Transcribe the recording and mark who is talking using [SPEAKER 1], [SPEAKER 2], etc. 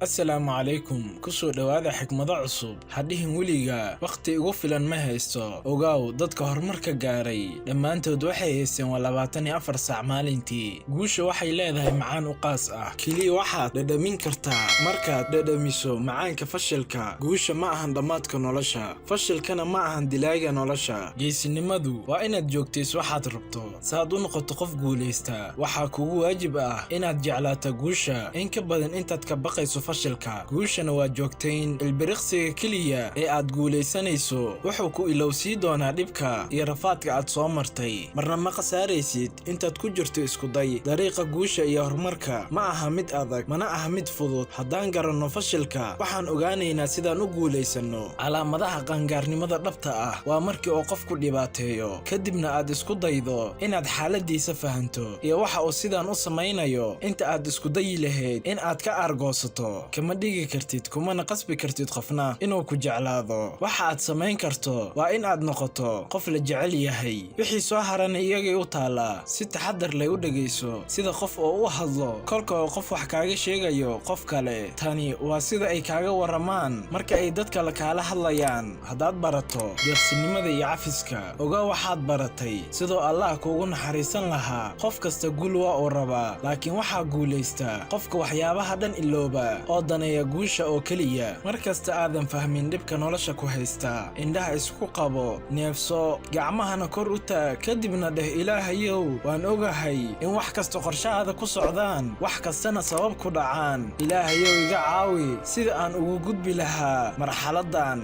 [SPEAKER 1] السلام عليكم kusoo dhawaada xikmado cusub hadhihin wiliga waqti ugu filan ma haysto ogaaw dadka horumarka gaaray dhamaantood waxay haysteen 24 saac maalintii guusha waxay leedahay macaan u qaas ah kaliya waxaad dhadhamin kartaa markaad dhadhamiso macaanka fashilka guusha ma ahan dhamaadka nolosha fashilkana ma ahan dilaaga nolosha geesinimadu waa inaad joogtayso waxaad rabto saad u noqoto qof guuleysta waxa kugu waajib ah inaad jeclaato guusha in ka badan intaad ka baqayso fashilka guushana waa joogtayn ilbiriqsiga kaliya ee aad guuleysanayso wuxuu ku ilowsii doonaa dhibka iyo rafaadka aad soo martay marna ma qasaaraysid intaad ku jirto isku day dariiqa guusha iyo horumarka ma aha mid adag mana aha mid fudud haddaan garanno fashilka waxaan ogaanaynaa sidaan u guuleysano calaamadaha qaangaarnimada dhabta ah waa markii uu qofku dhibaateeyo kadibna aad isku daydo inaad xaaladiisa fahanto iyo waxa uu sidaan u samaynayo inta aad isku dayi lahayd in aad ka argoosato kama dhigi kartid kumana qasbi kartid qofna inuu ku jeclaado waxa aad samayn karto waa in aad noqoto qof la jecel yahay wixii soo harana iyagay u taala si taxadar leh u dhageyso sida qof oo u hadlo kolka qof wax kaaga sheegayo qof kale tani waa sida ay kaaga waramaan marka ay dadka la kala hadlayaan hadaad barato deeqsinimada iyo cafiska ogaa waxaad baratay sidoo Allah kuugu naxariisan lahaa qof kasta guul waa oo raba laakiin waxa guuleysta qofka waxyaabaha dhan ilooba oo daneeya guusha oo kaliya markasta aadan fahmin dhibka nolosha ku haysta indhaha isku qabo neefso gacmahana kor u taag kadibna dheh ilaahayow waan ogahay in wax kasta qorshahaada ku socdaan wax kastana sabab ku dhacaan ilaahayow iga caawi sida aan ugu gudbi lahaa marxaladan